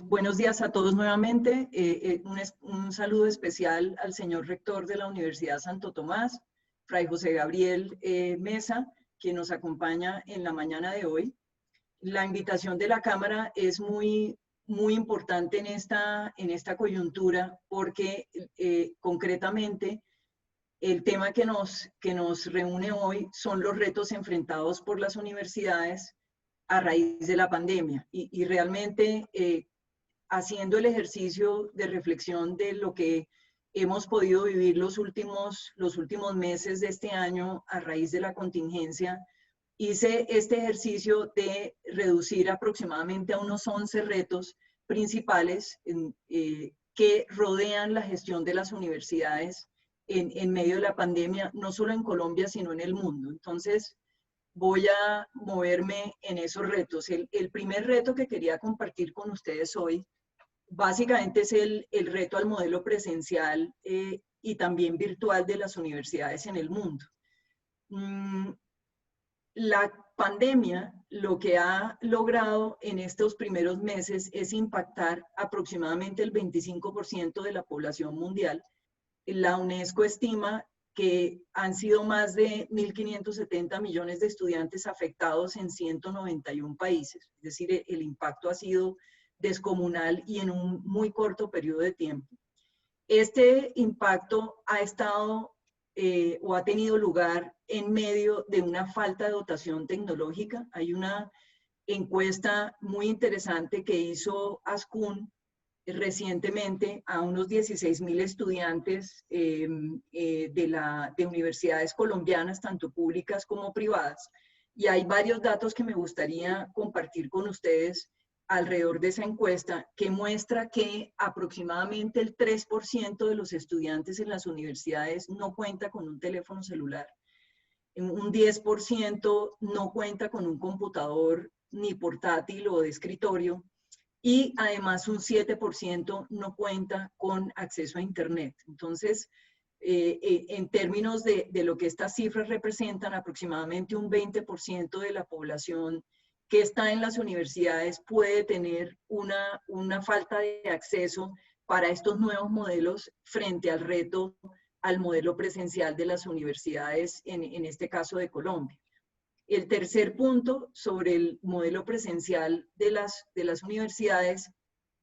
Buenos días a todos nuevamente. Un saludo especial al señor rector de la Universidad Santo Tomás, Fray José Gabriel Mesa, quien nos acompaña en la mañana de hoy. La invitación de la Cámara es muy importante en esta coyuntura porque concretamente el tema que nos reúne hoy son los retos enfrentados por las universidades a raíz de la pandemia y realmente haciendo el ejercicio de reflexión de lo que hemos podido vivir los últimos meses de este año a raíz de la contingencia, hice este ejercicio de reducir aproximadamente a unos 11 retos principales que rodean la gestión de las universidades en medio de la pandemia, no solo en Colombia, sino en el mundo. Entonces, voy a moverme en esos retos. El primer reto que quería compartir con ustedes hoy, básicamente es el reto al modelo presencial y también virtual de las universidades en el mundo. La pandemia lo que ha logrado en estos primeros meses es impactar aproximadamente el 25% de la población mundial. La UNESCO estima que han sido más de 1.570 millones de estudiantes afectados en 191 países. Es decir, el impacto ha sido descomunal y en un muy corto periodo de tiempo. Este impacto ha estado o ha tenido lugar en medio de una falta de dotación tecnológica. Hay una encuesta muy interesante que hizo Ascun recientemente a unos 16.000 estudiantes de universidades colombianas, tanto públicas como privadas. Y hay varios datos que me gustaría compartir con ustedes alrededor de esa encuesta, que muestra que aproximadamente el 3% de los estudiantes en las universidades no cuenta con un teléfono celular. Un 10% no cuenta con un computador ni portátil o de escritorio. Y además un 7% no cuenta con acceso a Internet. Entonces, en términos de lo que estas cifras representan, aproximadamente un 20% de la población que está en las universidades puede tener una falta de acceso para estos nuevos modelos frente al reto al modelo presencial de las universidades, en este caso de Colombia. El tercer punto sobre el modelo presencial de las universidades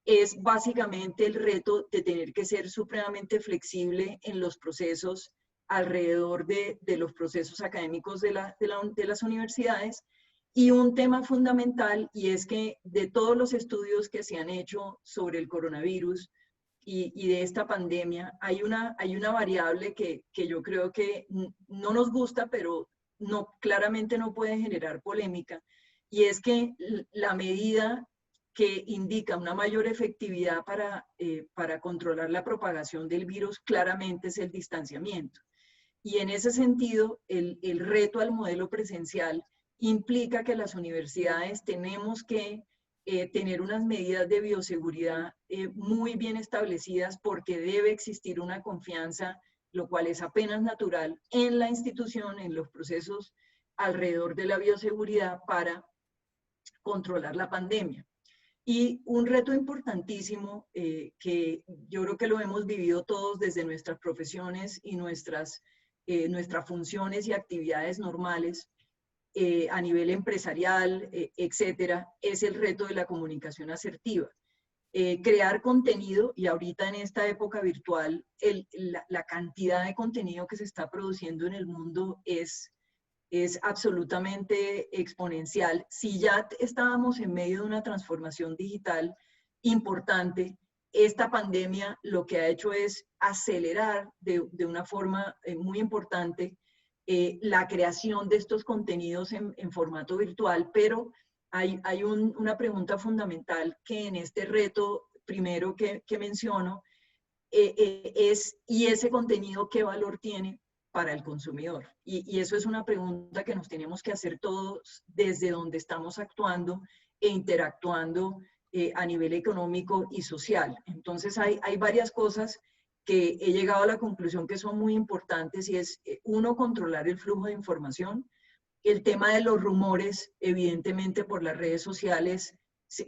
es básicamente el reto de tener que ser supremamente flexible en los procesos alrededor de los procesos académicos de las universidades. Y un tema fundamental, y es que de todos los estudios que se han hecho sobre el coronavirus y de esta pandemia, hay una variable que yo creo que no nos gusta, pero claramente no puede generar polémica, y es que la medida que indica una mayor efectividad para controlar la propagación del virus claramente es el distanciamiento. Y en ese sentido, el reto al modelo presencial implica que las universidades tenemos que tener unas medidas de bioseguridad muy bien establecidas, porque debe existir una confianza, lo cual es apenas natural, en la institución, en los procesos alrededor de la bioseguridad para controlar la pandemia. Y un reto importantísimo que yo creo que lo hemos vivido todos desde nuestras profesiones y nuestras funciones y actividades normales a nivel empresarial, etcétera, es el reto de la comunicación asertiva. Crear contenido, y ahorita en esta época virtual, la cantidad de contenido que se está produciendo en el mundo es absolutamente exponencial. Si ya estábamos en medio de una transformación digital importante, esta pandemia lo que ha hecho es acelerar de una forma muy importante la creación de estos contenidos en formato virtual, pero hay una pregunta fundamental que en este reto primero que menciono es, ¿y ese contenido qué valor tiene para el consumidor? Y eso es una pregunta que nos tenemos que hacer todos desde donde estamos actuando e interactuando a nivel económico y social. Entonces hay varias cosas que he llegado a la conclusión que son muy importantes, y es, uno, controlar el flujo de información. El tema de los rumores, evidentemente por las redes sociales,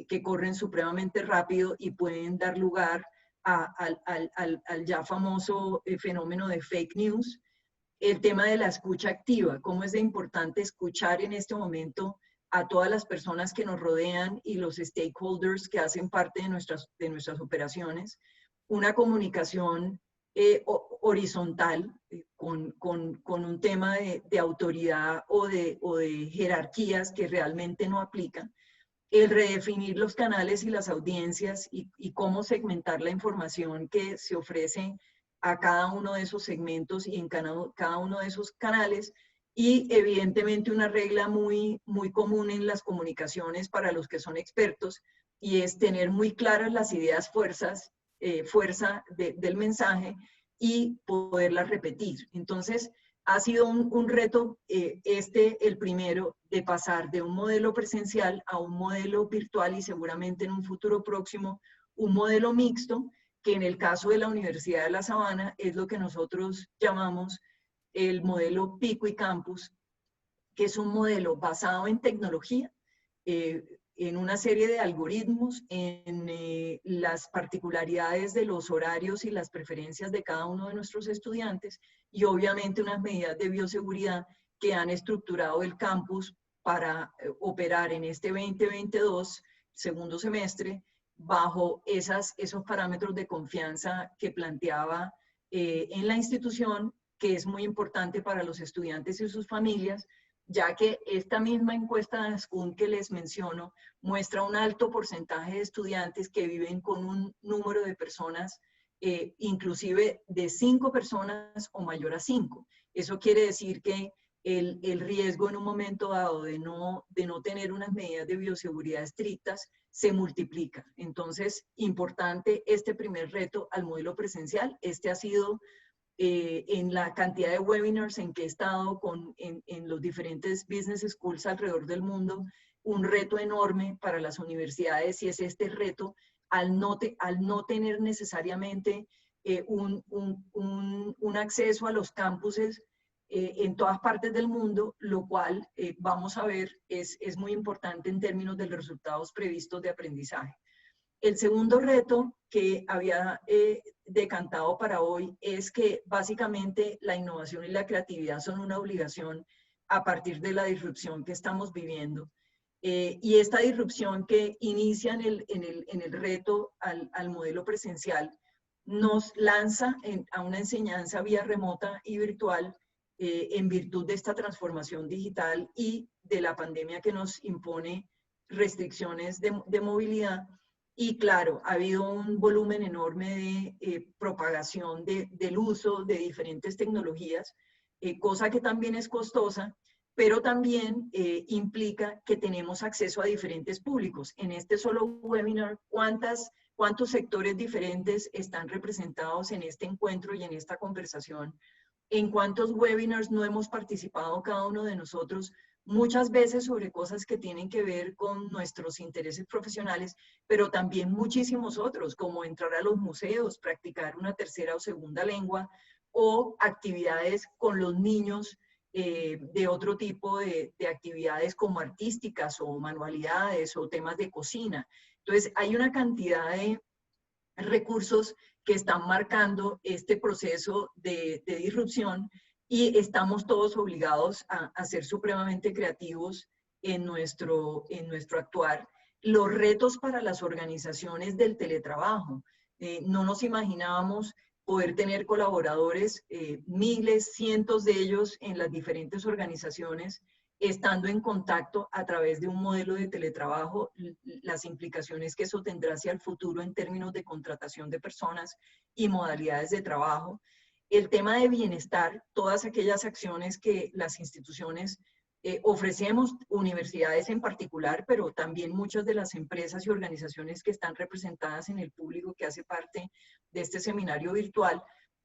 que corren supremamente rápido y pueden dar lugar al ya famoso fenómeno de fake news. El tema de la escucha activa, cómo es de importante escuchar en este momento a todas las personas que nos rodean y los stakeholders que hacen parte de nuestras operaciones. Una comunicación horizontal con un tema de autoridad o de jerarquías que realmente no aplican. El redefinir los canales y las audiencias y cómo segmentar la información que se ofrece a cada uno de esos segmentos y en cada uno de esos canales. Y evidentemente una regla muy común en las comunicaciones para los que son expertos, y es tener muy claras las ideas fuerza del mensaje y poderlas repetir. Entonces, ha sido un reto, el primero, de pasar de un modelo presencial a un modelo virtual y seguramente en un futuro próximo un modelo mixto, que en el caso de la Universidad de La Sabana es lo que nosotros llamamos el modelo Pico y Campus, que es un modelo basado en tecnología, en una serie de algoritmos, en las particularidades de los horarios y las preferencias de cada uno de nuestros estudiantes, y obviamente unas medidas de bioseguridad que han estructurado el campus para operar en este 2022, segundo semestre, bajo esos parámetros de confianza que planteaba en la institución, que es muy importante para los estudiantes y sus familias, ya que esta misma encuesta de ANSCUN que les menciono muestra un alto porcentaje de estudiantes que viven con un número de personas, inclusive de 5 personas o mayor a 5. Eso quiere decir que el riesgo en un momento dado de no tener unas medidas de bioseguridad estrictas se multiplica. Entonces, importante este primer reto al modelo presencial. Este ha sido en la cantidad de webinars en que he estado en los diferentes business schools alrededor del mundo, un reto enorme para las universidades, y es este reto al no tener necesariamente un acceso a los campuses en todas partes del mundo, lo cual vamos a ver es muy importante en términos de los resultados previstos de aprendizaje. El segundo reto que había decantado para hoy es que básicamente la innovación y la creatividad son una obligación a partir de la disrupción que estamos viviendo. Y esta disrupción que inicia en el reto al modelo presencial nos lanza a una enseñanza vía remota y virtual en virtud de esta transformación digital y de la pandemia que nos impone restricciones de movilidad. Y claro, ha habido un volumen enorme de propagación del uso de diferentes tecnologías, cosa que también es costosa, pero también implica que tenemos acceso a diferentes públicos. En este solo webinar, ¿cuántos sectores diferentes están representados en este encuentro y en esta conversación? ¿En cuántos webinars no hemos participado cada uno de nosotros? Muchas veces sobre cosas que tienen que ver con nuestros intereses profesionales, pero también muchísimos otros, como entrar a los museos, practicar una tercera o segunda lengua, o actividades con los niños de otro tipo de actividades como artísticas o manualidades o temas de cocina. Entonces, hay una cantidad de recursos que están marcando este proceso de disrupción, y estamos todos obligados a ser supremamente creativos en nuestro actuar. Los retos para las organizaciones del teletrabajo. No nos imaginábamos poder tener colaboradores, miles, cientos de ellos en las diferentes organizaciones, estando en contacto a través de un modelo de teletrabajo, las implicaciones que eso tendrá hacia el futuro en términos de contratación de personas y modalidades de trabajo. El tema de bienestar, todas aquellas acciones que las instituciones ofrecemos, universidades en particular, pero también muchas de las empresas y organizaciones que están representadas en el público que hace parte de este seminario virtual.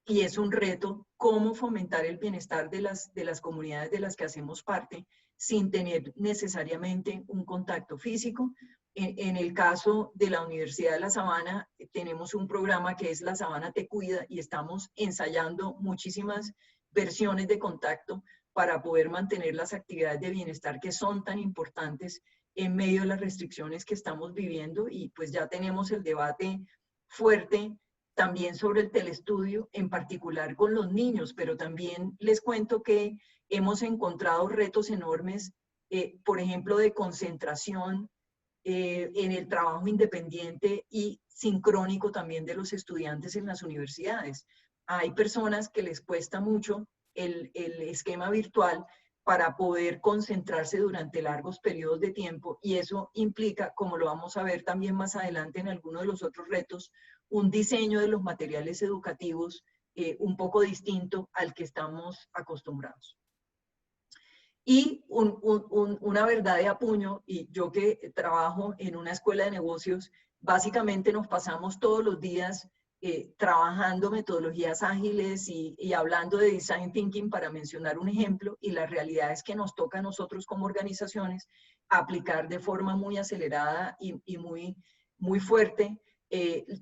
Y es un reto cómo fomentar el bienestar de las comunidades de las que hacemos parte sin tener necesariamente un contacto físico. En el caso de la Universidad de La Sabana, tenemos un programa que es La Sabana Te Cuida, y estamos ensayando muchísimas versiones de contacto para poder mantener las actividades de bienestar que son tan importantes en medio de las restricciones que estamos viviendo, y pues ya tenemos el debate fuerte también sobre el telestudio, en particular con los niños, pero también les cuento que hemos encontrado retos enormes, por ejemplo, de concentración en el trabajo independiente y sincrónico también de los estudiantes en las universidades. Hay personas que les cuesta mucho el esquema virtual para poder concentrarse durante largos periodos de tiempo, y eso implica, como lo vamos a ver también más adelante en alguno de los otros retos, un diseño de los materiales educativos un poco distinto al que estamos acostumbrados. Y una verdad de apuño, y yo que trabajo en una escuela de negocios, básicamente nos pasamos todos los días trabajando metodologías ágiles y hablando de design thinking, para mencionar un ejemplo, y la realidad es que nos toca a nosotros como organizaciones aplicar de forma muy acelerada y muy fuerte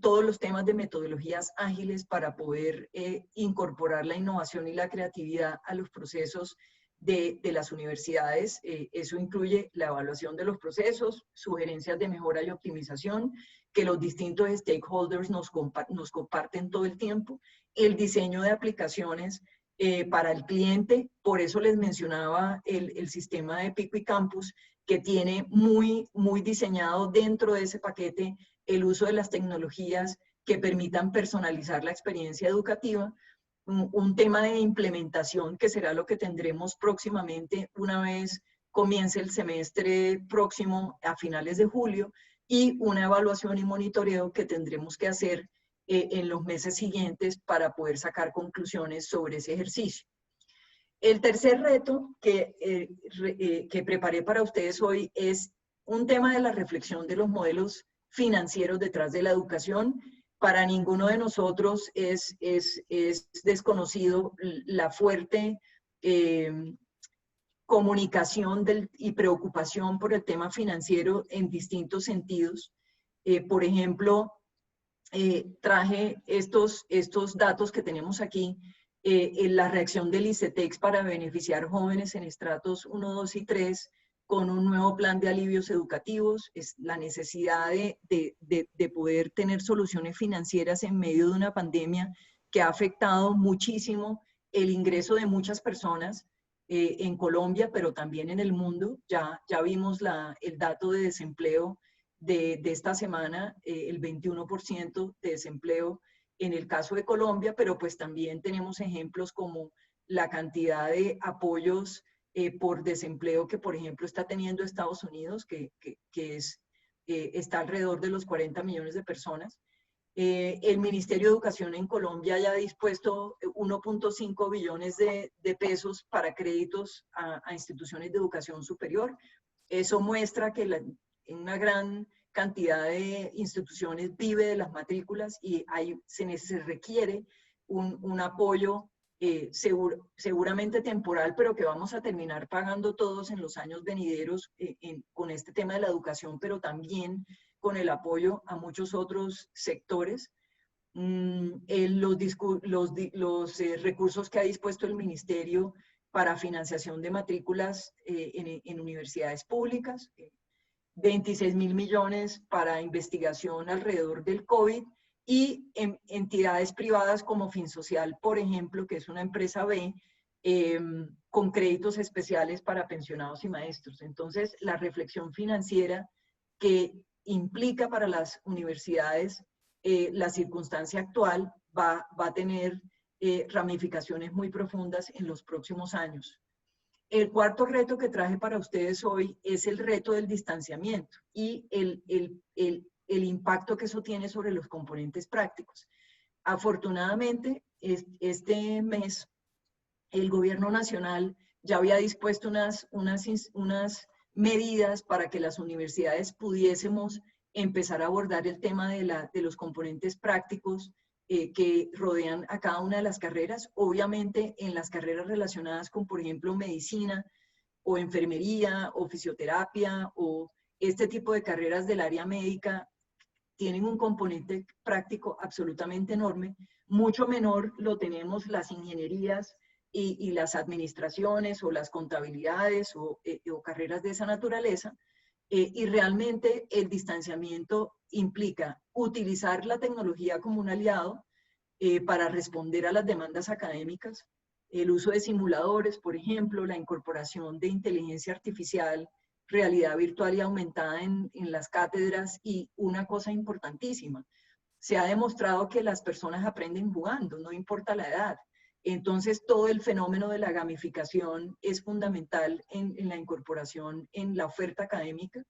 todos los temas de metodologías ágiles para poder incorporar la innovación y la creatividad a los procesos de las universidades. Eso incluye la evaluación de los procesos, sugerencias de mejora y optimización, que los distintos stakeholders nos comparten todo el tiempo, el diseño de aplicaciones para el cliente. Por eso les mencionaba el sistema de Pico y Campus, que tiene muy diseñado dentro de ese paquete el uso de las tecnologías que permitan personalizar la experiencia educativa. Un tema de implementación que será lo que tendremos próximamente una vez comience el semestre próximo a finales de julio, y una evaluación y monitoreo que tendremos que hacer en los meses siguientes para poder sacar conclusiones sobre ese ejercicio. El tercer reto que preparé para ustedes hoy es un tema de la reflexión de los modelos financieros detrás de la educación. Para ninguno de nosotros es desconocido la fuerte comunicación y preocupación por el tema financiero en distintos sentidos. Por ejemplo, traje estos datos que tenemos aquí, en la reacción del ICETEX para beneficiar jóvenes en estratos 1, 2 y 3 con un nuevo plan de alivios educativos. Es la necesidad de poder tener soluciones financieras en medio de una pandemia que ha afectado muchísimo el ingreso de muchas personas en Colombia, pero también en el mundo. Ya vimos el dato de desempleo de esta semana, el 21% de desempleo en el caso de Colombia, pero pues también tenemos ejemplos como la cantidad de apoyos por desempleo que, por ejemplo, está teniendo Estados Unidos, que está alrededor de los 40 millones de personas. El Ministerio de Educación en Colombia ya ha dispuesto 1.5 billones de pesos para créditos a instituciones de educación superior. Eso muestra que una gran cantidad de instituciones vive de las matrículas, y se requiere un apoyo seguramente temporal, pero que vamos a terminar pagando todos en los años venideros con este tema de la educación, pero también con el apoyo a muchos otros sectores. Los recursos que ha dispuesto el Ministerio para financiación de matrículas en universidades públicas, 26.000 millones para investigación alrededor del COVID, y en entidades privadas como Finsocial, por ejemplo, que es una empresa B, con créditos especiales para pensionados y maestros. Entonces, la reflexión financiera que implica para las universidades la circunstancia actual va a tener ramificaciones muy profundas en los próximos años. El cuarto reto que traje para ustedes hoy es el reto del distanciamiento y el impacto que eso tiene sobre los componentes prácticos. Afortunadamente, este mes el gobierno nacional ya había dispuesto unas medidas para que las universidades pudiésemos empezar a abordar el tema de los componentes prácticos que rodean a cada una de las carreras. Obviamente en las carreras relacionadas con, por ejemplo, medicina o enfermería o fisioterapia o este tipo de carreras del área médica, tienen un componente práctico absolutamente enorme. Mucho menor lo tenemos las ingenierías y las administraciones o las contabilidades o carreras de esa naturaleza. y realmente el distanciamiento implica utilizar la tecnología como un aliado para responder a las demandas académicas, el uso de simuladores, por ejemplo, la incorporación de inteligencia artificial, realidad virtual y aumentada en las cátedras, y una cosa importantísima, se ha demostrado que las personas aprenden jugando, no importa la edad. Entonces, todo el fenómeno de la gamificación es fundamental en la incorporación en la oferta académica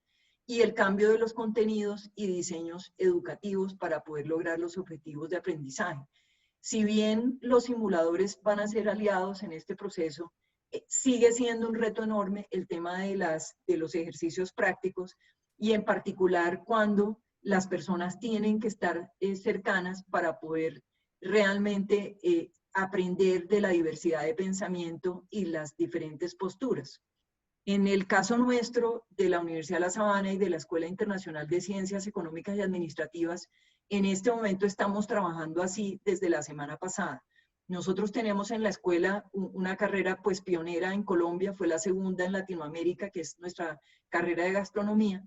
y el cambio de los contenidos y diseños educativos para poder lograr los objetivos de aprendizaje. Si bien los simuladores van a ser aliados en este proceso, sigue siendo un reto enorme el tema de los ejercicios prácticos, y en particular cuando las personas tienen que estar cercanas para poder realmente aprender de la diversidad de pensamiento y las diferentes posturas. En el caso nuestro de la Universidad de La Sabana y de la Escuela Internacional de Ciencias Económicas y Administrativas, en este momento estamos trabajando así desde la semana pasada. Nosotros tenemos en la escuela una carrera pues pionera en Colombia, fue la segunda en Latinoamérica, que es nuestra carrera de gastronomía.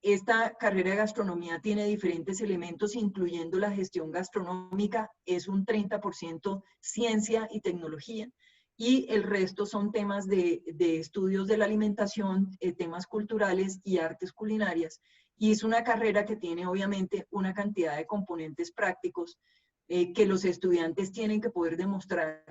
Esta carrera de gastronomía tiene diferentes elementos, incluyendo la gestión gastronómica, es un 30% ciencia y tecnología, y el resto son temas de estudios de la alimentación, temas culturales y artes culinarias. Y es una carrera que tiene obviamente una cantidad de componentes prácticos que los estudiantes tienen que poder demostrar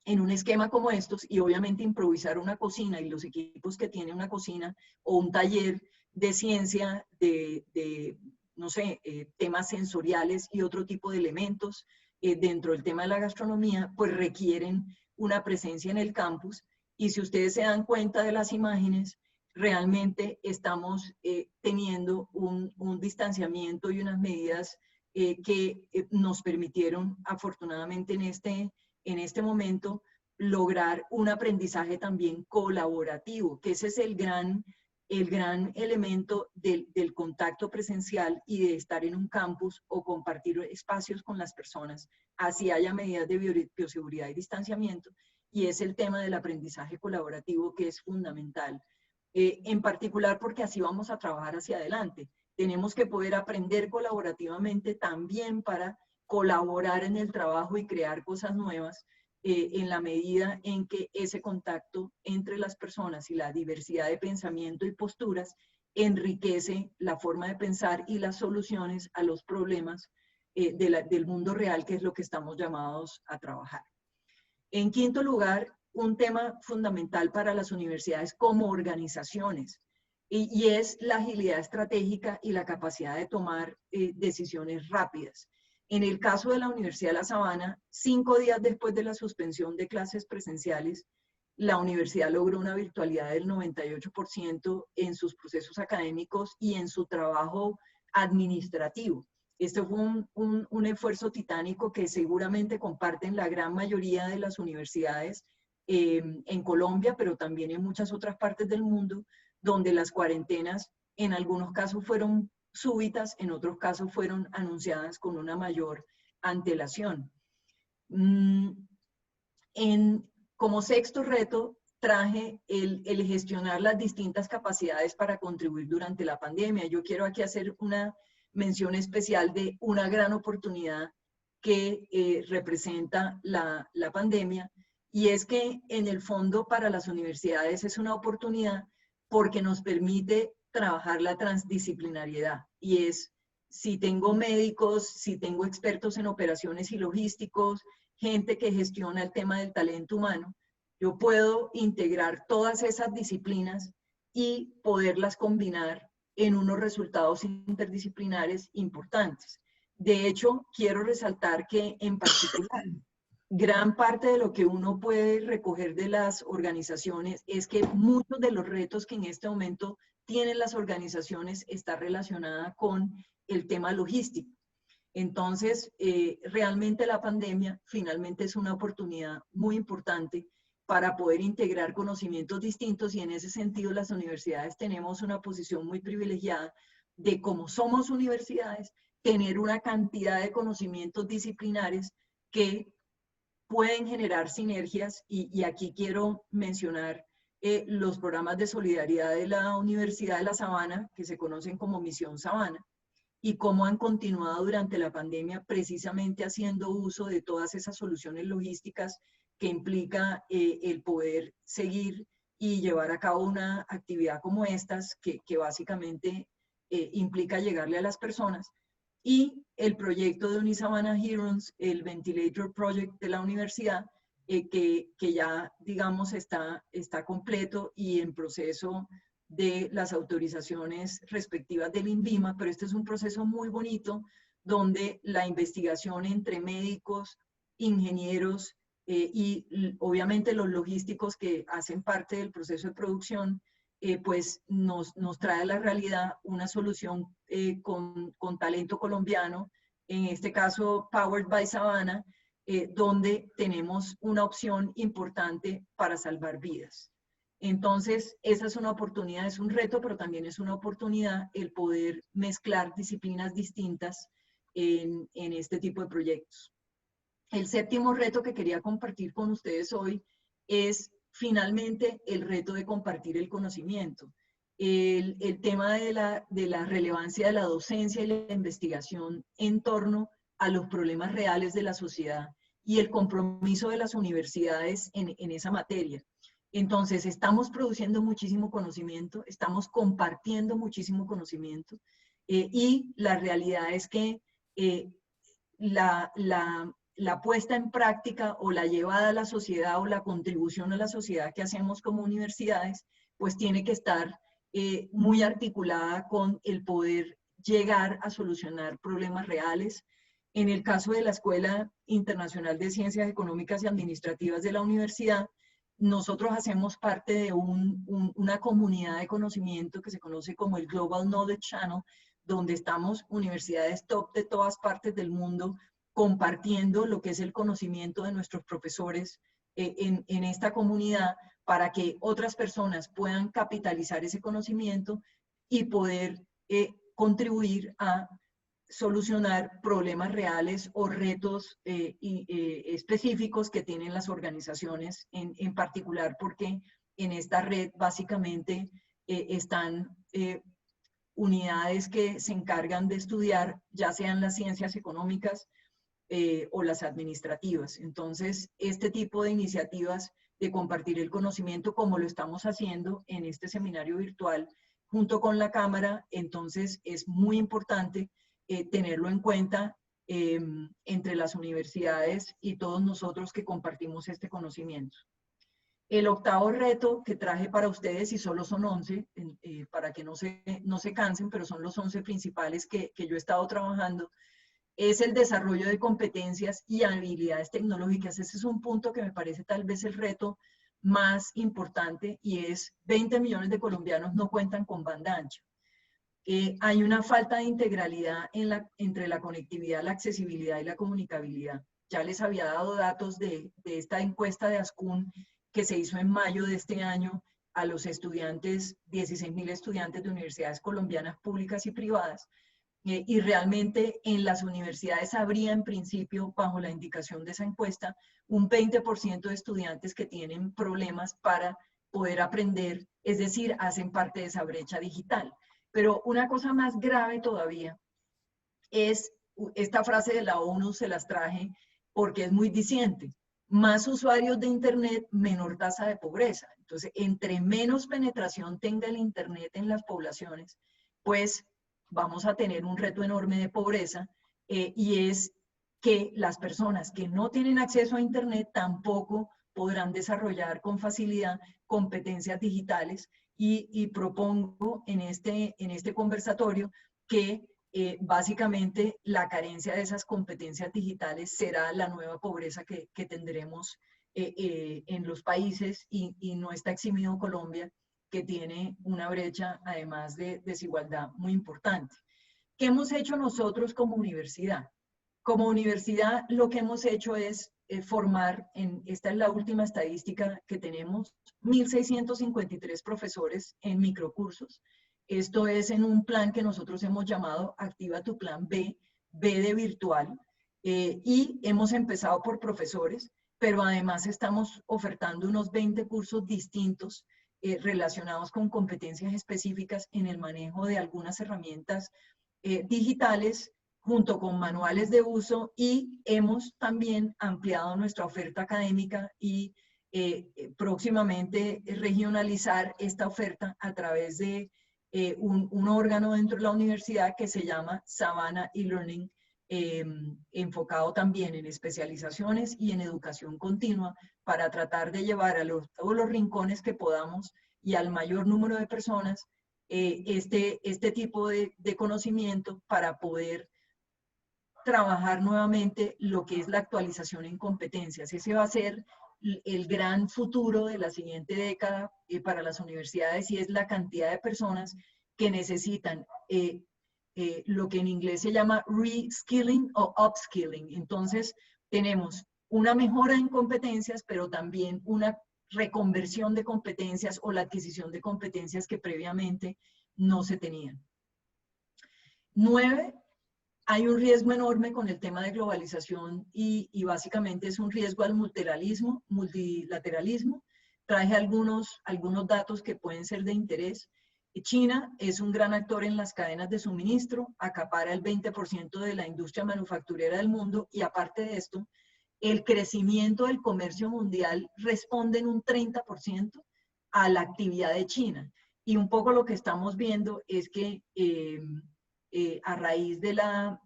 en un esquema como estos, y obviamente improvisar una cocina y los equipos que tiene una cocina o un taller de ciencia, no sé, temas sensoriales y otro tipo de elementos dentro del tema de la gastronomía, pues requieren una presencia en el campus. Y si ustedes se dan cuenta de las imágenes, realmente estamos teniendo un distanciamiento y unas medidas que nos permitieron afortunadamente en este momento lograr un aprendizaje también colaborativo, que ese es el gran elemento del contacto presencial y de estar en un campus o compartir espacios con las personas, así haya medidas de bioseguridad y distanciamiento, y es el tema del aprendizaje colaborativo, que es fundamental, en particular porque así vamos a trabajar hacia adelante. Tenemos que poder aprender colaborativamente también para colaborar en el trabajo y crear cosas nuevas, en la medida en que ese contacto entre las personas y la diversidad de pensamiento y posturas enriquece la forma de pensar y las soluciones a los problemas del mundo real, que es lo que estamos llamados a trabajar. En quinto lugar, un tema fundamental para las universidades como organizaciones, y es la agilidad estratégica y la capacidad de tomar decisiones rápidas. En el caso de la Universidad de La Sabana, 5 días después de la suspensión de clases presenciales, la universidad logró una virtualidad del 98% en sus procesos académicos y en su trabajo administrativo. Este fue un esfuerzo titánico que seguramente comparten la gran mayoría de las universidades en Colombia, pero también en muchas otras partes del mundo, donde las cuarentenas en algunos casos fueron súbitas, en otros casos fueron anunciadas con una mayor antelación. Como sexto reto, traje el gestionar las distintas capacidades para contribuir durante la pandemia. Yo quiero aquí hacer una mención especial de una gran oportunidad que representa la pandemia, y es que en el fondo para las universidades es una oportunidad porque nos permite trabajar la transdisciplinariedad, y es, si tengo médicos, si tengo expertos en operaciones y logísticos, gente que gestiona el tema del talento humano, yo puedo integrar todas esas disciplinas y poderlas combinar en unos resultados interdisciplinares importantes. De hecho, quiero resaltar que en particular, gran parte de lo que uno puede recoger de las organizaciones es que muchos de los retos que en este momento tienen las organizaciones está relacionada con el tema logístico. Entonces, realmente la pandemia finalmente es una oportunidad muy importante para poder integrar conocimientos distintos, y en ese sentido las universidades tenemos una posición muy privilegiada de, como somos universidades, tener una cantidad de conocimientos disciplinares que pueden generar sinergias, y aquí quiero mencionar los programas de solidaridad de la Universidad de La Sabana, que se conocen como Misión Sabana, y cómo han continuado durante la pandemia precisamente haciendo uso de todas esas soluciones logísticas que implica el poder seguir y llevar a cabo una actividad como estas, que básicamente implica llegarle a las personas. Y el proyecto de Unisabana Heroes, el Ventilator Project de la universidad, que ya, digamos, está completo y en proceso de las autorizaciones respectivas del INVIMA, pero este es un proceso muy bonito donde la investigación entre médicos, ingenieros y obviamente los logísticos que hacen parte del proceso de producción, pues nos trae a la realidad una solución con talento colombiano, en este caso Powered by Sabana, donde tenemos una opción importante para salvar vidas. Entonces, esa es una oportunidad, es un reto, pero también es una oportunidad el poder mezclar disciplinas distintas en este tipo de proyectos. El séptimo reto que quería compartir con ustedes hoy es finalmente el reto de compartir el conocimiento. El tema de la relevancia de la docencia y la investigación en torno a los problemas reales de la sociedad y el compromiso de las universidades en esa materia. Entonces, estamos produciendo muchísimo conocimiento, estamos compartiendo muchísimo conocimiento y la realidad es que la puesta en práctica o la llevada a la sociedad o la contribución a la sociedad que hacemos como universidades, pues tiene que estar muy articulada con el poder llegar a solucionar problemas reales. En el caso de la Escuela Internacional de Ciencias Económicas y Administrativas de la universidad, nosotros hacemos parte de una comunidad de conocimiento que se conoce como el Global Knowledge Channel, donde estamos universidades top de todas partes del mundo compartiendo lo que es el conocimiento de nuestros profesores en esta comunidad para que otras personas puedan capitalizar ese conocimiento y poder contribuir a solucionar problemas reales o retos específicos que tienen las organizaciones, en particular porque en esta red básicamente están unidades que se encargan de estudiar ya sean las ciencias económicas o las administrativas. Entonces, este tipo de iniciativas de compartir el conocimiento como lo estamos haciendo en este seminario virtual junto con la Cámara, entonces es muy importante tenerlo en cuenta entre las universidades y todos nosotros que compartimos este conocimiento. El octavo reto que traje para ustedes, y solo son 11, para que no se cansen, pero son los 11 principales que yo he estado trabajando, es el desarrollo de competencias y habilidades tecnológicas. Ese es un punto que me parece tal vez el reto más importante y es 20 millones de colombianos no cuentan con banda ancha. Hay una falta de integralidad entre la conectividad, la accesibilidad y la comunicabilidad. Ya les había dado datos de esta encuesta de ASCUN que se hizo en mayo de este año a los estudiantes, 16.000 estudiantes de universidades colombianas públicas y privadas, y realmente en las universidades habría en principio, bajo la indicación de esa encuesta, un 20% de estudiantes que tienen problemas para poder aprender, es decir, hacen parte de esa brecha digital. Pero una cosa más grave todavía es esta frase de la ONU, se las traje porque es muy diciente. Más usuarios de Internet, menor tasa de pobreza. Entonces, entre menos penetración tenga el Internet en las poblaciones, pues vamos a tener un reto enorme de pobreza y es que las personas que no tienen acceso a Internet tampoco podrán desarrollar con facilidad competencias digitales y propongo en este conversatorio que básicamente la carencia de esas competencias digitales será la nueva pobreza que tendremos en los países y no está eximido Colombia, que tiene una brecha además de desigualdad muy importante. ¿Qué hemos hecho nosotros como universidad? Como universidad lo que hemos hecho es formar, esta es la última estadística que tenemos, 1.653 profesores en microcursos. Esto es en un plan que nosotros hemos llamado Activa tu Plan B, B de virtual, y hemos empezado por profesores, pero además estamos ofertando unos 20 cursos distintos relacionados con competencias específicas en el manejo de algunas herramientas digitales, junto con manuales de uso, y hemos también ampliado nuestra oferta académica y próximamente regionalizar esta oferta a través de un órgano dentro de la universidad que se llama Savannah eLearning, enfocado también en especializaciones y en educación continua, para tratar de llevar a todos los rincones que podamos y al mayor número de personas este tipo de conocimiento, para poder trabajar nuevamente lo que es la actualización en competencias. Ese va a ser el gran futuro de la siguiente década para las universidades, y es la cantidad de personas que necesitan lo que en inglés se llama reskilling o upskilling. Entonces, tenemos una mejora en competencias, pero también una reconversión de competencias o la adquisición de competencias que previamente no se tenían. 9. Hay un riesgo enorme con el tema de globalización y básicamente es un riesgo al multilateralismo. Traje algunos datos que pueden ser de interés. China es un gran actor en las cadenas de suministro, acapara el 20% de la industria manufacturera del mundo, y aparte de esto, el crecimiento del comercio mundial responde en un 30% a la actividad de China. Y un poco lo que estamos viendo es que a raíz de la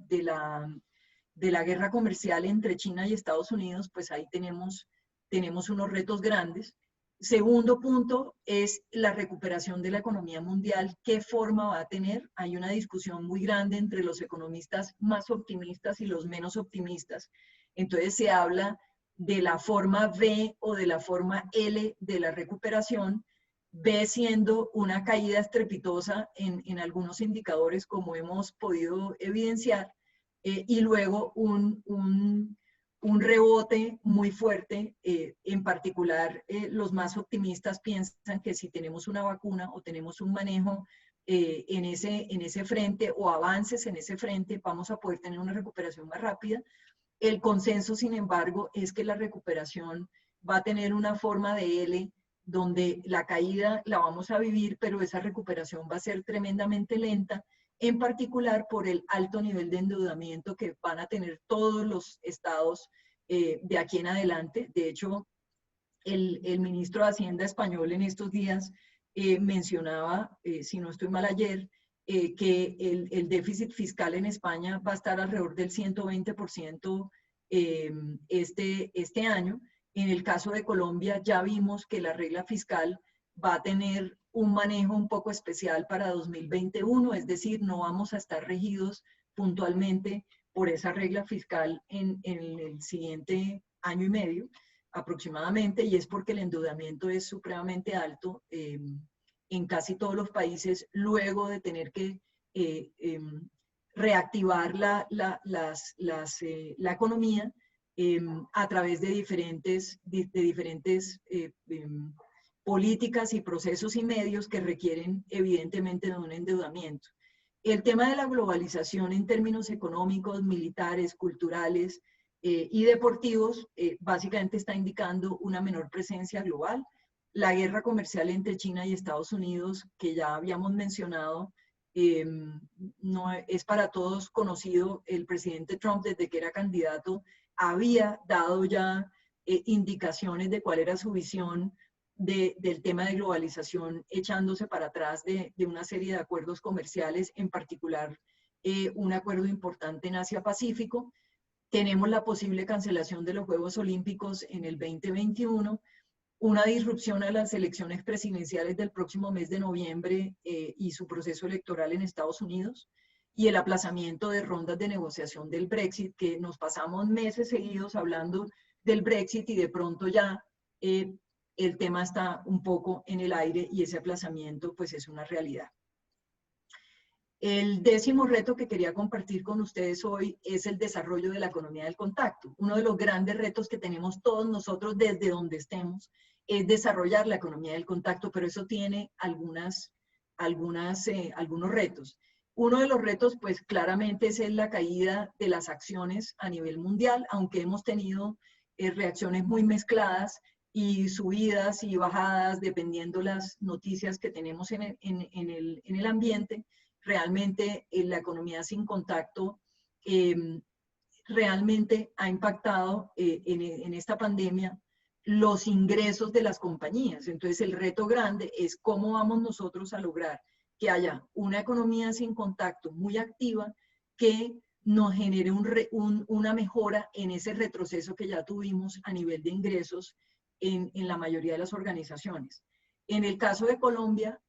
guerra comercial entre China y Estados Unidos, pues ahí tenemos unos retos grandes. Segundo punto es la recuperación de la economía mundial. ¿Qué forma va a tener? Hay una discusión muy grande entre los economistas más optimistas y los menos optimistas. Entonces se habla de la forma V o de la forma L de la recuperación, V siendo una caída estrepitosa en algunos indicadores, como hemos podido evidenciar, y luego un rebote muy fuerte. En particular, los más optimistas piensan que si tenemos una vacuna o tenemos un manejo en ese frente, o avances en ese frente, vamos a poder tener una recuperación más rápida. El consenso, sin embargo, es que la recuperación va a tener una forma de L, donde la caída la vamos a vivir, pero esa recuperación va a ser tremendamente lenta, en particular por el alto nivel de endeudamiento que van a tener todos los estados de aquí en adelante. De hecho, el ministro de Hacienda español en estos días mencionaba, si no estoy mal ayer, que el déficit fiscal en España va a estar alrededor del 120% este año. En el caso de Colombia ya vimos que la regla fiscal va a tener un manejo un poco especial para 2021, es decir, no vamos a estar regidos puntualmente por esa regla fiscal en el siguiente año y medio aproximadamente, y es porque el endeudamiento es supremamente alto en casi todos los países, luego de tener que reactivar la economía a través de diferentes políticas y procesos y medios que requieren evidentemente de un endeudamiento. El tema de la globalización en términos económicos, militares, culturales y deportivos básicamente está indicando una menor presencia global. La guerra comercial entre China y Estados Unidos, que ya habíamos mencionado, no es para todos conocido. El presidente Trump, desde que era candidato, había dado ya indicaciones de cuál era su visión del tema de globalización, echándose para atrás de una serie de acuerdos comerciales, en particular un acuerdo importante en Asia-Pacífico. Tenemos la posible cancelación de los Juegos Olímpicos en el 2021, una disrupción a las elecciones presidenciales del próximo mes de noviembre y su proceso electoral en Estados Unidos, y el aplazamiento de rondas de negociación del Brexit, que nos pasamos meses seguidos hablando del Brexit y de pronto ya el tema está un poco en el aire y ese aplazamiento pues es una realidad. El 10º reto que quería compartir con ustedes hoy es el desarrollo de la economía del contacto. Uno de los grandes retos que tenemos todos nosotros desde donde estemos es desarrollar la economía del contacto, pero eso tiene algunos retos. Uno de los retos, pues claramente es la caída de las acciones a nivel mundial, aunque hemos tenido reacciones muy mezcladas. y subidas y bajadas dependiendo las noticias que tenemos en el ambiente. Realmente la economía sin contacto realmente ha impactado en esta pandemia los ingresos de las compañías. Entonces el reto grande es cómo vamos nosotros a lograr que haya una economía sin contacto muy activa que nos genere una mejora en ese retroceso que ya tuvimos a nivel de ingresos en la mayoría de las organizaciones. En el caso de Colombia,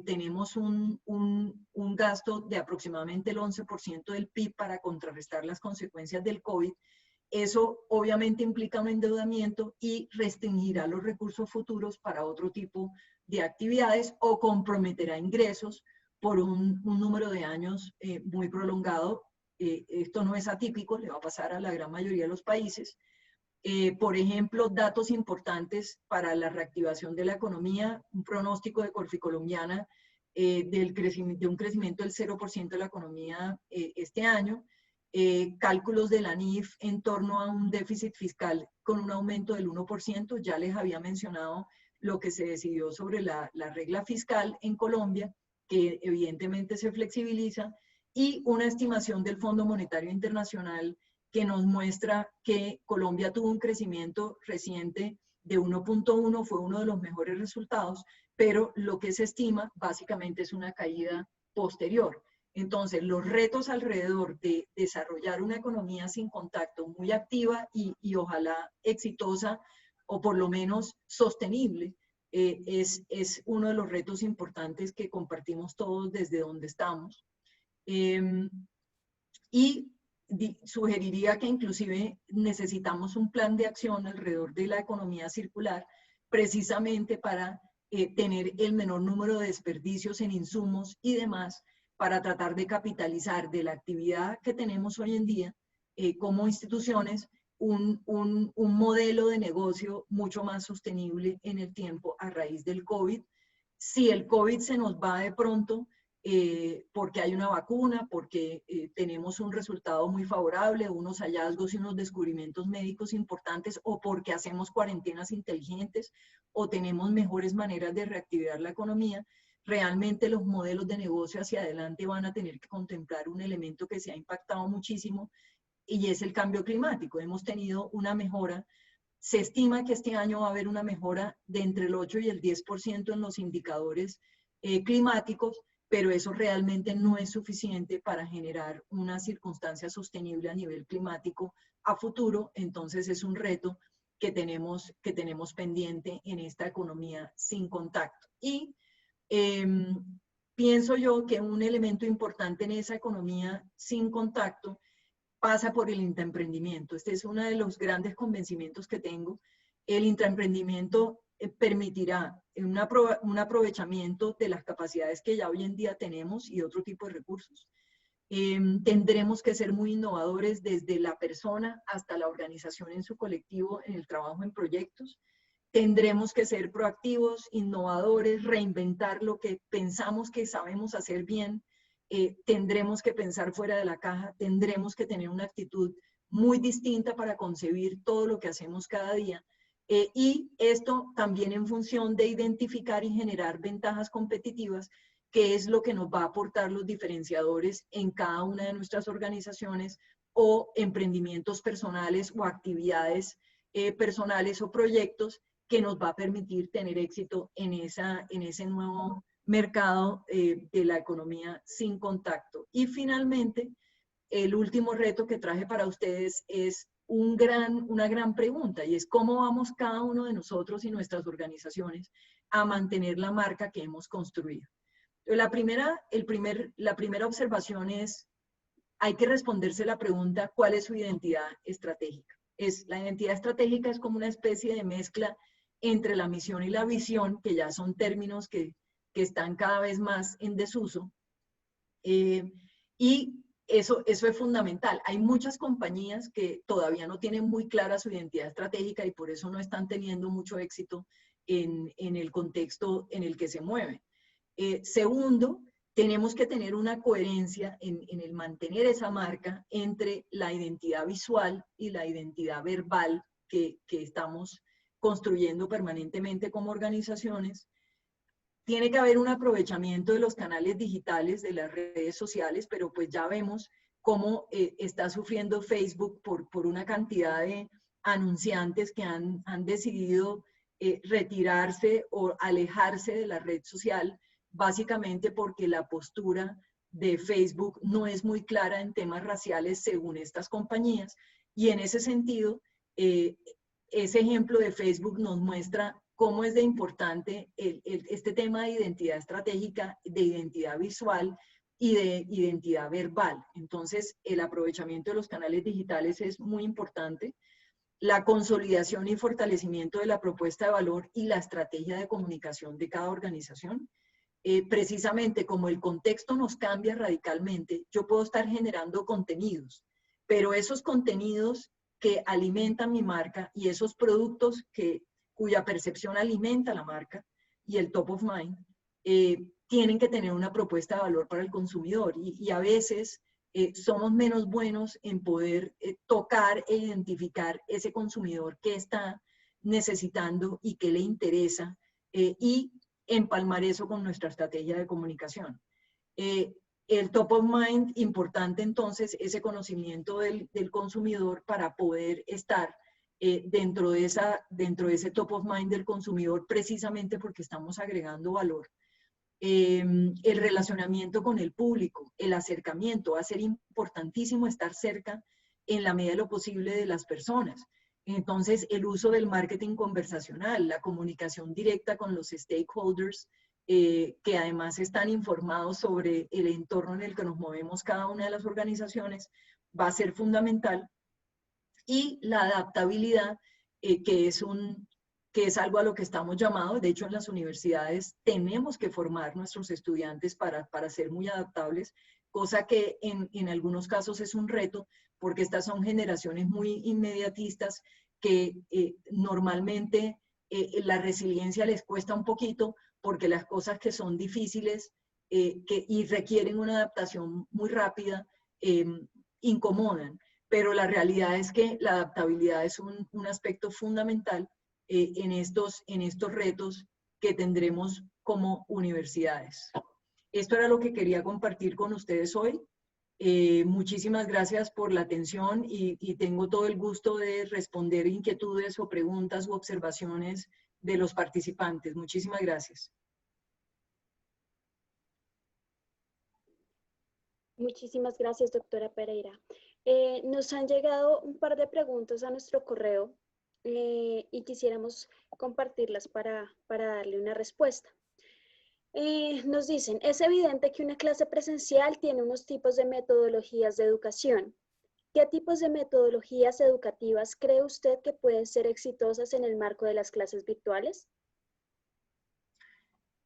tenemos un gasto de aproximadamente el 11% del PIB para contrarrestar las consecuencias del COVID. Eso obviamente implica un endeudamiento y restringirá los recursos futuros para otro tipo de actividades o comprometerá ingresos por un número de años muy prolongado. Esto no es atípico, le va a pasar a la gran mayoría de los países. Por ejemplo, datos importantes para la reactivación de la economía, un pronóstico de Corficolombiana de un crecimiento del 0% de la economía este año, cálculos de la NIF en torno a un déficit fiscal con un aumento del 1%, ya les había mencionado lo que se decidió sobre la regla fiscal en Colombia, que evidentemente se flexibiliza, y una estimación del Fondo Monetario Internacional que nos muestra que Colombia tuvo un crecimiento reciente de 1.1, fue uno de los mejores resultados, pero lo que se estima básicamente es una caída posterior. Entonces, los retos alrededor de desarrollar una economía sin contacto muy activa y ojalá exitosa o por lo menos sostenible, es uno de los retos importantes que compartimos todos desde donde estamos. Y sugeriría que inclusive necesitamos un plan de acción alrededor de la economía circular precisamente para tener el menor número de desperdicios en insumos y demás para tratar de capitalizar de la actividad que tenemos hoy en día como instituciones un modelo de negocio mucho más sostenible en el tiempo a raíz del COVID. Si el COVID se nos va de pronto, porque hay una vacuna, porque tenemos un resultado muy favorable, unos hallazgos y unos descubrimientos médicos importantes, o porque hacemos cuarentenas inteligentes, o tenemos mejores maneras de reactivar la economía, realmente los modelos de negocio hacia adelante van a tener que contemplar un elemento que se ha impactado muchísimo, y es el cambio climático. Hemos tenido una mejora. Se estima que este año va a haber una mejora de entre el 8 y el 10% en los indicadores climáticos, pero eso realmente no es suficiente para generar una circunstancia sostenible a nivel climático a futuro. Entonces es un reto que tenemos pendiente en esta economía sin contacto. Y pienso yo que un elemento importante en esa economía sin contacto pasa por el intraemprendimiento. Este es uno de los grandes convencimientos que tengo. El intraemprendimiento permitirá un aprovechamiento de las capacidades que ya hoy en día tenemos y otro tipo de recursos. Tendremos que ser muy innovadores desde la persona hasta la organización en su colectivo, en el trabajo en proyectos. Tendremos que ser proactivos, innovadores, reinventar lo que pensamos que sabemos hacer bien. Tendremos que pensar fuera de la caja, tendremos que tener una actitud muy distinta para concebir todo lo que hacemos cada día. Y esto también en función de identificar y generar ventajas competitivas, que es lo que nos va a aportar los diferenciadores en cada una de nuestras organizaciones o emprendimientos personales o actividades personales o proyectos que nos va a permitir tener éxito en ese nuevo mercado de la economía sin contacto. Y finalmente, el último reto que traje para ustedes es una gran pregunta, y es cómo vamos cada uno de nosotros y nuestras organizaciones a mantener la marca que hemos construido. La primera observación es, hay que responderse la pregunta, ¿cuál es su identidad estratégica? La identidad estratégica es como una especie de mezcla entre la misión y la visión, que ya son términos que están cada vez más en desuso, y eso es fundamental. Hay muchas compañías que todavía no tienen muy clara su identidad estratégica y por eso no están teniendo mucho éxito en el contexto en el que se mueven. Segundo, tenemos que tener una coherencia en el mantener esa marca entre la identidad visual y la identidad verbal que estamos construyendo permanentemente como organizaciones. Tiene que haber un aprovechamiento de los canales digitales, de las redes sociales, pero pues ya vemos cómo está sufriendo Facebook por una cantidad de anunciantes que han decidido retirarse o alejarse de la red social, básicamente porque la postura de Facebook no es muy clara en temas raciales según estas compañías. Y en ese sentido, ese ejemplo de Facebook nos muestra cómo es de importante este tema de identidad estratégica, de identidad visual y de identidad verbal. Entonces, el aprovechamiento de los canales digitales es muy importante. La consolidación y fortalecimiento de la propuesta de valor y la estrategia de comunicación de cada organización. Precisamente como el contexto nos cambia radicalmente, yo puedo estar generando contenidos, pero esos contenidos que alimentan mi marca y esos productos cuya percepción alimenta la marca y el top of mind, tienen que tener una propuesta de valor para el consumidor. Y a veces somos menos buenos en poder tocar e identificar ese consumidor que está necesitando y que le interesa y empalmar eso con nuestra estrategia de comunicación. El top of mind, importante entonces, ese conocimiento del consumidor para poder estar dentro de ese top of mind del consumidor, precisamente porque estamos agregando valor. El relacionamiento con el público, el acercamiento, va a ser importantísimo estar cerca en la medida de lo posible de las personas. Entonces, el uso del marketing conversacional, la comunicación directa con los stakeholders, que además están informados sobre el entorno en el que nos movemos cada una de las organizaciones, va a ser fundamental. Y la adaptabilidad, que es algo a lo que estamos llamados. De hecho, en las universidades tenemos que formar nuestros estudiantes para ser muy adaptables, cosa que en algunos casos es un reto, porque estas son generaciones muy inmediatistas que normalmente la resiliencia les cuesta un poquito, porque las cosas que son difíciles y requieren una adaptación muy rápida incomodan. Pero la realidad es que la adaptabilidad es un aspecto fundamental en estos retos que tendremos como universidades. Esto era lo que quería compartir con ustedes hoy. Muchísimas gracias por la atención y tengo todo el gusto de responder inquietudes o preguntas u observaciones de los participantes. Muchísimas gracias. Muchísimas gracias, doctora Pereira. Nos han llegado un par de preguntas a nuestro correo y quisiéramos compartirlas para darle una respuesta. Nos dicen, es evidente que una clase presencial tiene unos tipos de metodologías de educación. ¿Qué tipos de metodologías educativas cree usted que pueden ser exitosas en el marco de las clases virtuales?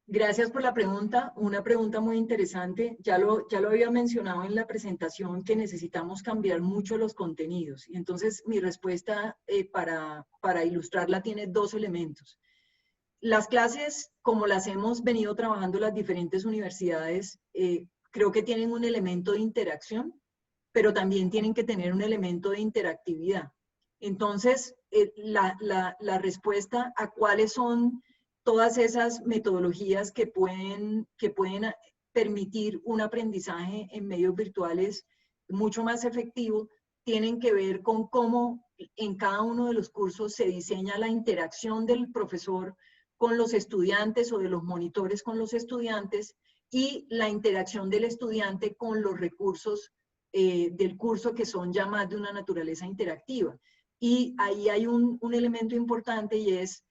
Gracias por la pregunta, una pregunta muy interesante. Ya lo había mencionado en la presentación, que necesitamos cambiar mucho los contenidos. Y entonces mi respuesta para ilustrarla tiene dos elementos. Las clases, como las hemos venido trabajando las diferentes universidades, creo que tienen un elemento de interacción, pero también tienen que tener un elemento de interactividad. Entonces, la respuesta a cuáles son todas esas metodologías que pueden permitir un aprendizaje en medios virtuales mucho más efectivo, tienen que ver con cómo en cada uno de los cursos se diseña la interacción del profesor con los estudiantes o de los monitores con los estudiantes y la interacción del estudiante con los recursos del curso, que son ya más de una naturaleza interactiva. Y ahí hay un elemento importante, y es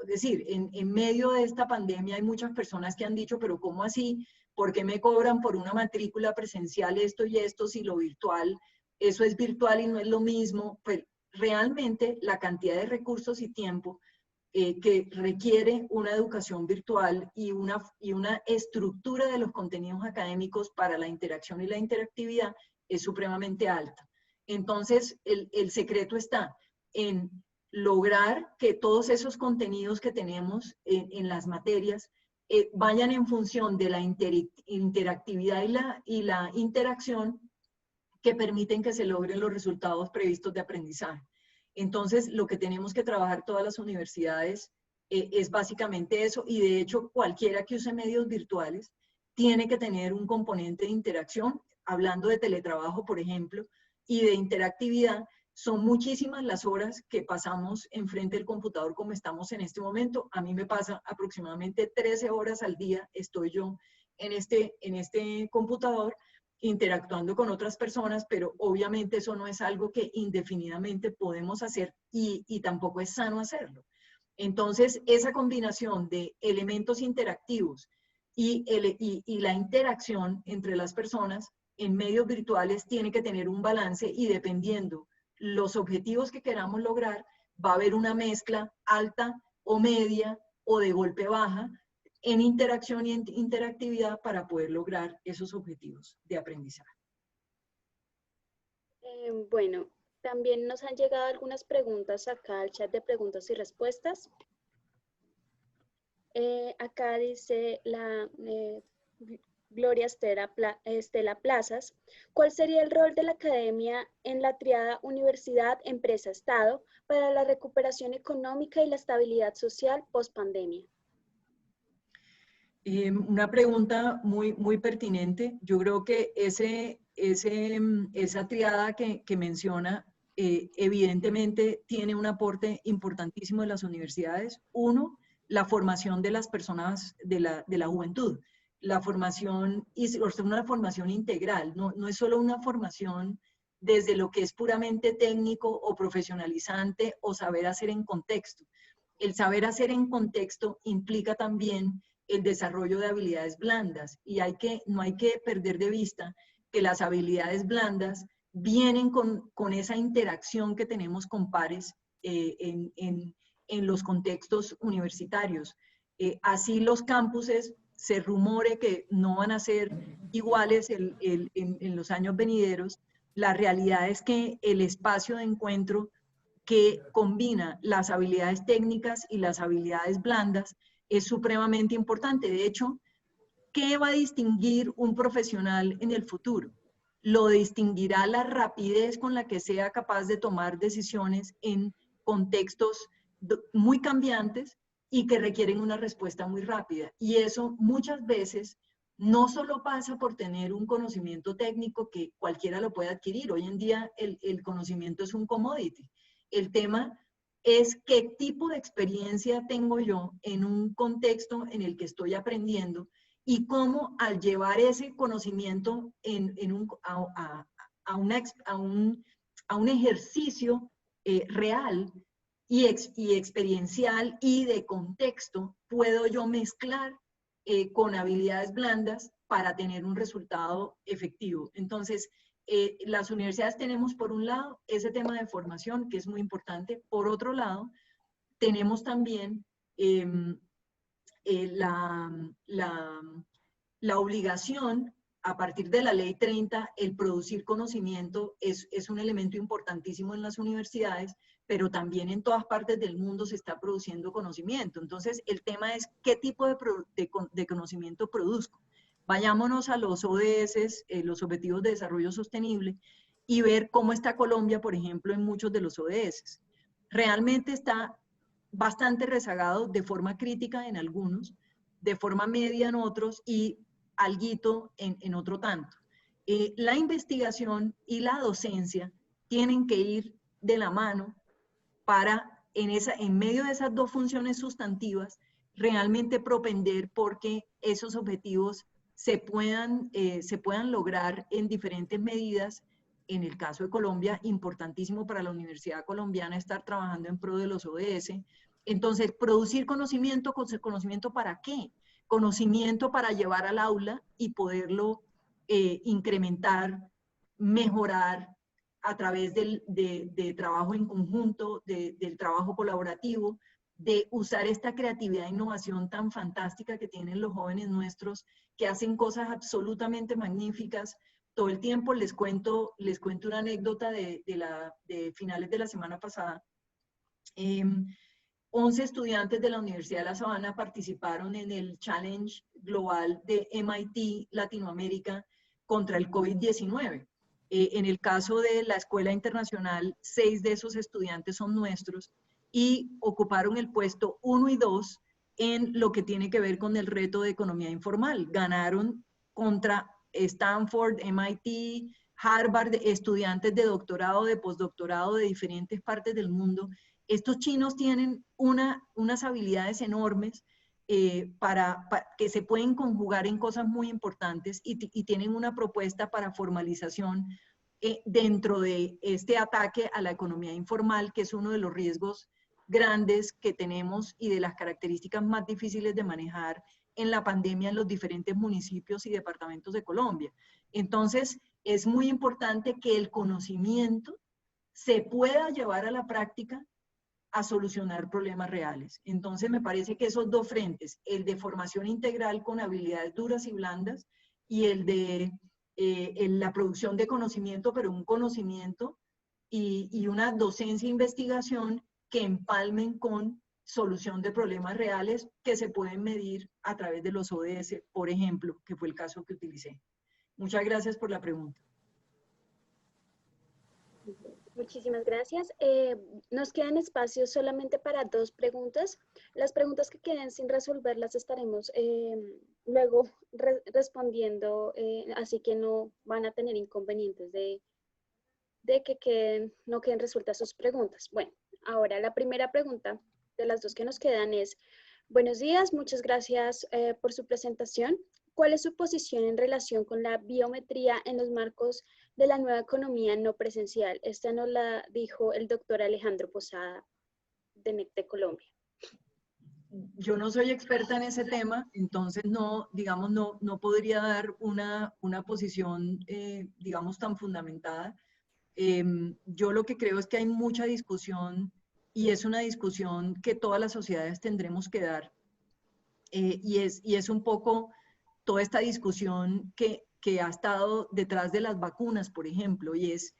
decir, en medio de esta pandemia hay muchas personas que han dicho, pero ¿cómo así? ¿Por qué me cobran por una matrícula presencial esto y esto si lo virtual, eso es virtual y no es lo mismo? Pues realmente la cantidad de recursos y tiempo que requiere una educación virtual y una estructura de los contenidos académicos para la interacción y la interactividad es supremamente alta. Entonces, el secreto está en lograr que todos esos contenidos que tenemos en las materias vayan en función de la interactividad y la interacción que permiten que se logren los resultados previstos de aprendizaje. Entonces, lo que tenemos que trabajar todas las universidades es básicamente eso, y de hecho cualquiera que use medios virtuales tiene que tener un componente de interacción, hablando de teletrabajo, por ejemplo, y de interactividad. Son muchísimas las horas que pasamos enfrente del computador como estamos en este momento. A mí me pasa aproximadamente 13 horas al día, estoy yo en este computador interactuando con otras personas, pero obviamente eso no es algo que indefinidamente podemos hacer y tampoco es sano hacerlo. Entonces, esa combinación de elementos interactivos y la interacción entre las personas en medios virtuales tiene que tener un balance, y dependiendo los objetivos que queramos lograr, va a haber una mezcla alta o media o de golpe baja en interacción y en interactividad para poder lograr esos objetivos de aprendizaje. Bueno, también nos han llegado algunas preguntas acá al chat de preguntas y respuestas. Acá dice la Gloria Estela Plazas, ¿cuál sería el rol de la academia en la triada universidad, empresa, Estado para la recuperación económica y la estabilidad social post-pandemia? Una pregunta muy pertinente. Yo creo que esa triada que menciona evidentemente tiene un aporte importantísimo de las universidades. Uno, la formación de las personas de la juventud. La formación, y una formación integral, no es solo una formación desde lo que es puramente técnico o profesionalizante o saber hacer en contexto. El saber hacer en contexto implica también el desarrollo de habilidades blandas, y no hay que perder de vista que las habilidades blandas vienen con esa interacción que tenemos con pares en los contextos universitarios. Así los campuses se rumore que no van a ser iguales en los años venideros, la realidad es que el espacio de encuentro que combina las habilidades técnicas y las habilidades blandas es supremamente importante. De hecho, ¿qué va a distinguir un profesional en el futuro? Lo distinguirá la rapidez con la que sea capaz de tomar decisiones en contextos muy cambiantes y que requieren una respuesta muy rápida. Y eso muchas veces no solo pasa por tener un conocimiento técnico que cualquiera lo puede adquirir. Hoy en día el conocimiento es un commodity. El tema es qué tipo de experiencia tengo yo en un contexto en el que estoy aprendiendo, y cómo al llevar ese conocimiento a un ejercicio real y experiencial y de contexto, puedo yo mezclar con habilidades blandas para tener un resultado efectivo. Entonces, las universidades tenemos por un lado ese tema de formación que es muy importante. Por otro lado, tenemos también la obligación, a partir de la Ley 30, el producir conocimiento es un elemento importantísimo en las universidades, pero también en todas partes del mundo se está produciendo conocimiento. Entonces, el tema es qué tipo de conocimiento produzco. Vayámonos a los ODS, los Objetivos de Desarrollo Sostenible, y ver cómo está Colombia, por ejemplo, en muchos de los ODS. Realmente está bastante rezagado de forma crítica en algunos, de forma media en otros y alguito en otro tanto. La investigación y la docencia tienen que ir de la mano para, en medio de esas dos funciones sustantivas, realmente propender porque esos objetivos se puedan lograr en diferentes medidas. En el caso de Colombia, importantísimo para la Universidad Colombiana estar trabajando en pro de los ODS. Entonces, producir conocimiento, ¿conocimiento para qué? Conocimiento para llevar al aula y poderlo incrementar, mejorar a través de trabajo en conjunto, del trabajo colaborativo, de usar esta creatividad e innovación tan fantástica que tienen los jóvenes nuestros, que hacen cosas absolutamente magníficas. Todo el tiempo les cuento una anécdota de finales de la semana pasada. 11 estudiantes de la Universidad de La Sabana participaron en el Challenge Global de MIT Latinoamérica contra el COVID-19. En el caso de la Escuela Internacional, 6 de esos estudiantes son nuestros y ocuparon el puesto 1 y 2 en lo que tiene que ver con el reto de economía informal. Ganaron contra Stanford, MIT, Harvard, estudiantes de doctorado, de postdoctorado de diferentes partes del mundo. Estos chinos tienen unas habilidades enormes para que se pueden conjugar en cosas muy importantes y tienen una propuesta para formalización dentro de este ataque a la economía informal, que es uno de los riesgos grandes que tenemos y de las características más difíciles de manejar en la pandemia en los diferentes municipios y departamentos de Colombia. Entonces, es muy importante que el conocimiento se pueda llevar a la práctica a solucionar problemas reales. Entonces, me parece que esos dos frentes, el de formación integral con habilidades duras y blandas y el de la producción de conocimiento, pero un conocimiento y una docencia e investigación que empalmen con solución de problemas reales que se pueden medir a través de los ODS, por ejemplo, que fue el caso que utilicé. Muchas gracias por la pregunta. Muchísimas gracias. Nos quedan espacios solamente para 2 preguntas. Las preguntas que queden sin resolver las estaremos luego respondiendo, así que no van a tener inconvenientes de que no queden resueltas sus preguntas. Bueno, ahora la primera pregunta de las 2 que nos quedan es: buenos días, muchas gracias por su presentación. ¿Cuál es su posición en relación con la biometría en los marcos de la nueva economía no presencial? Esta nos la dijo el doctor Alejandro Posada de NEC de Colombia. Yo no soy experta en ese tema, entonces no, digamos, no podría dar una posición, digamos, tan fundamentada. Yo lo que creo es que hay mucha discusión y es una discusión que todas las sociedades tendremos que dar. Y es un poco toda esta discusión que ha estado detrás de las vacunas, por ejemplo, y ese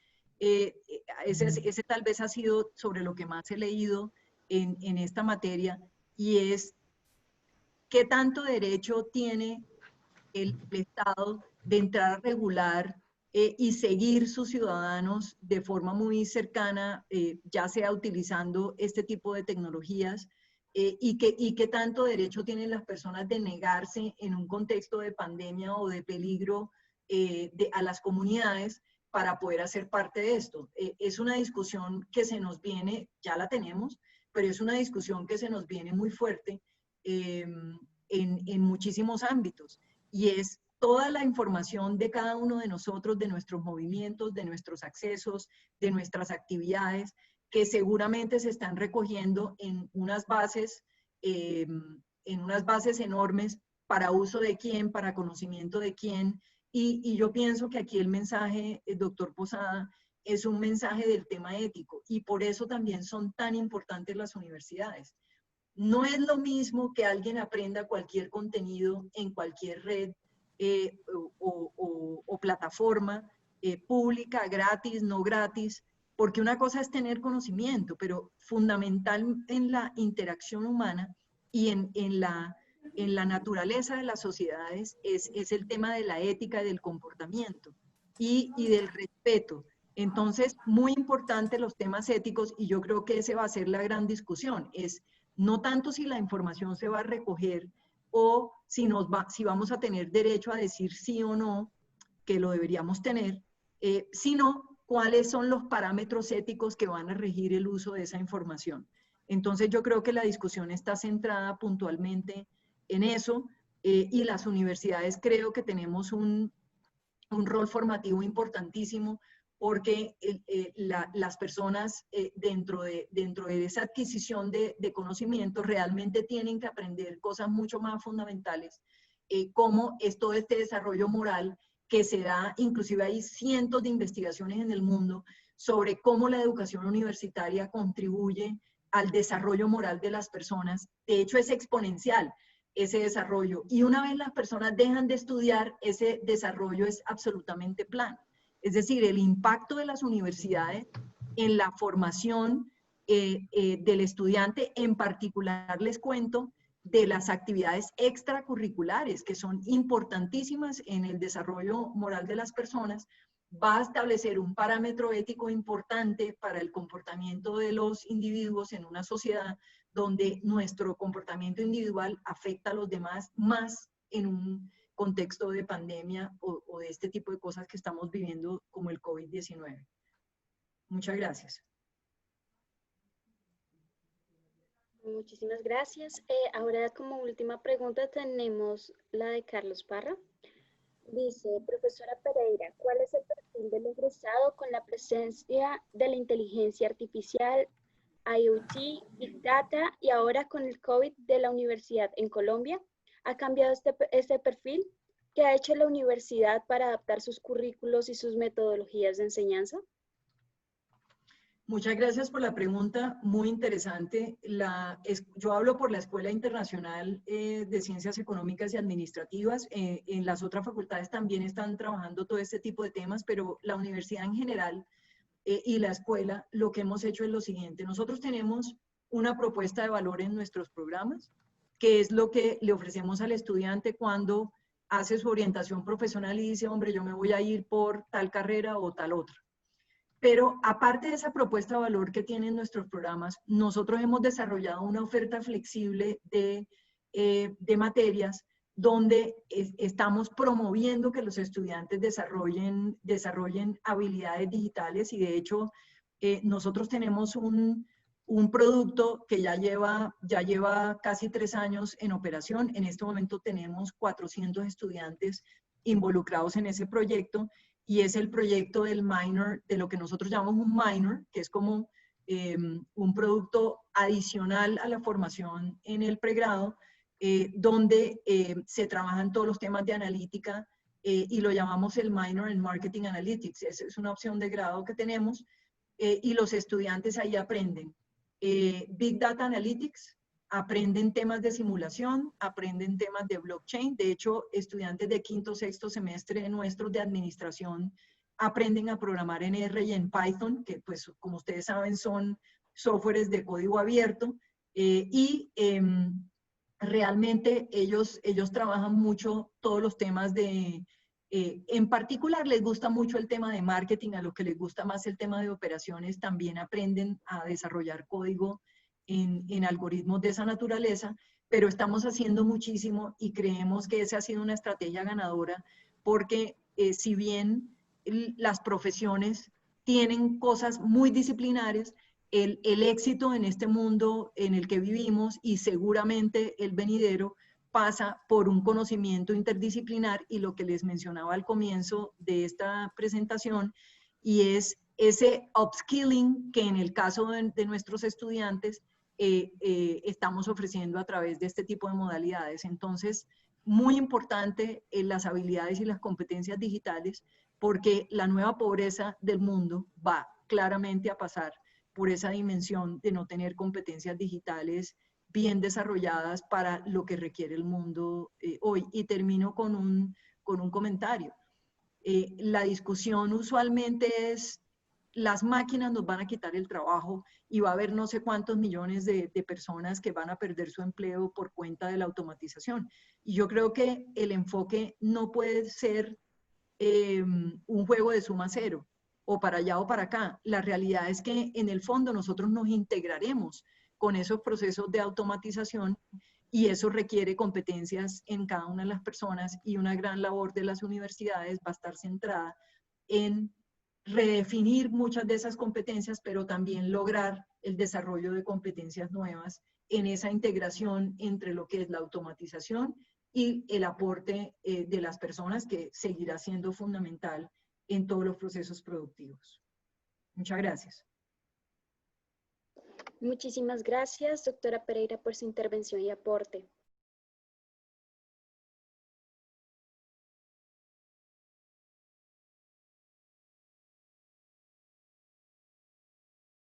tal vez ha sido sobre lo que más he leído en esta materia, y es qué tanto derecho tiene el Estado de entrar a regular y seguir sus ciudadanos de forma muy cercana, ya sea utilizando este tipo de tecnologías, y qué tanto derecho tienen las personas de negarse en un contexto de pandemia o de peligro a las comunidades para poder hacer parte de esto. Es una discusión que se nos viene, ya la tenemos, pero es una discusión que se nos viene muy fuerte en muchísimos ámbitos, y es toda la información de cada uno de nosotros, de nuestros movimientos, de nuestros accesos, de nuestras actividades, que seguramente se están recogiendo en unas bases enormes para uso de quién, para conocimiento de quién, y yo pienso que aquí el mensaje, doctor Posada, es un mensaje del tema ético, y por eso también son tan importantes las universidades. No es lo mismo que alguien aprenda cualquier contenido en cualquier red o plataforma pública, gratis, no gratis, porque una cosa es tener conocimiento, pero fundamental en la interacción humana y en la naturaleza de las sociedades es el tema de la ética y del comportamiento y del respeto. Entonces, muy importante los temas éticos, y yo creo que ese va a ser la gran discusión, es no tanto si la información se va a recoger o si vamos a tener derecho a decir sí o no, que lo deberíamos tener, sino cuáles son los parámetros éticos que van a regir el uso de esa información. Entonces yo creo que la discusión está centrada puntualmente en eso, y las universidades creo que tenemos un rol formativo importantísimo, porque las personas dentro de esa adquisición de conocimiento realmente tienen que aprender cosas mucho más fundamentales, como es todo este desarrollo moral que se da. Inclusive hay cientos de investigaciones en el mundo sobre cómo la educación universitaria contribuye al desarrollo moral de las personas. De hecho, es exponencial ese desarrollo, y una vez las personas dejan de estudiar, ese desarrollo es absolutamente plano. Es decir, el impacto de las universidades en la formación del estudiante, en particular les cuento de las actividades extracurriculares, que son importantísimas en el desarrollo moral de las personas, va a establecer un parámetro ético importante para el comportamiento de los individuos en una sociedad donde nuestro comportamiento individual afecta a los demás más en un contexto de pandemia o de este tipo de cosas que estamos viviendo como el COVID-19. Muchas gracias. Muchísimas gracias. Ahora como última pregunta tenemos la de Carlos Parra. Dice, profesora Pereira, ¿cuál es el perfil del egresado con la presencia de la inteligencia artificial, IoT, Big Data y ahora con el COVID de la universidad en Colombia? ¿Ha cambiado este perfil? ¿Qué ha hecho la universidad para adaptar sus currículos y sus metodologías de enseñanza? Muchas gracias por la pregunta, muy interesante. Yo hablo por la Escuela Internacional de Ciencias Económicas y Administrativas. En las otras facultades también están trabajando todo este tipo de temas, pero la universidad en general y la escuela, lo que hemos hecho es lo siguiente. Nosotros tenemos una propuesta de valor en nuestros programas, que es lo que le ofrecemos al estudiante cuando hace su orientación profesional y dice, hombre, yo me voy a ir por tal carrera o tal otra. Pero aparte de esa propuesta de valor que tienen nuestros programas, nosotros hemos desarrollado una oferta flexible de materias donde estamos promoviendo que los estudiantes desarrollen habilidades digitales y de hecho nosotros tenemos un producto que ya lleva casi 3 años en operación. En este momento tenemos 400 estudiantes involucrados en ese proyecto y es el proyecto del minor, de lo que nosotros llamamos un minor, que es como un producto adicional a la formación en el pregrado, donde se trabajan todos los temas de analítica y lo llamamos el minor en Marketing Analytics. Es una opción de grado que tenemos y los estudiantes ahí aprenden Big Data Analytics, aprenden temas de simulación, aprenden temas de blockchain. De hecho, estudiantes de quinto, sexto semestre nuestros de administración aprenden a programar en R y en Python, que pues como ustedes saben son softwares de código abierto realmente ellos trabajan mucho todos los temas de, en particular les gusta mucho el tema de marketing, a los que les gusta más el tema de operaciones también aprenden a desarrollar código en algoritmos de esa naturaleza, pero estamos haciendo muchísimo y creemos que esa ha sido una estrategia ganadora porque si bien las profesiones tienen cosas muy disciplinares, el éxito en este mundo en el que vivimos y seguramente el venidero pasa por un conocimiento interdisciplinar y lo que les mencionaba al comienzo de esta presentación y es ese upskilling que en el caso de nuestros estudiantes estamos ofreciendo a través de este tipo de modalidades. Entonces, muy importante las habilidades y las competencias digitales porque la nueva pobreza del mundo va claramente a pasar por esa dimensión de no tener competencias digitales bien desarrolladas para lo que requiere el mundo hoy. Y termino con un comentario. La discusión usualmente es, las máquinas nos van a quitar el trabajo y va a haber no sé cuántos millones de personas que van a perder su empleo por cuenta de la automatización. Y yo creo que el enfoque no puede ser un juego de suma cero o para allá o para acá. La realidad es que en el fondo nosotros nos integraremos con esos procesos de automatización y eso requiere competencias en cada una de las personas y una gran labor de las universidades va a estar centrada en redefinir muchas de esas competencias, pero también lograr el desarrollo de competencias nuevas en esa integración entre lo que es la automatización y el aporte de las personas que seguirá siendo fundamental en todos los procesos productivos. Muchas gracias. Muchísimas gracias, doctora Pereira, por su intervención y aporte.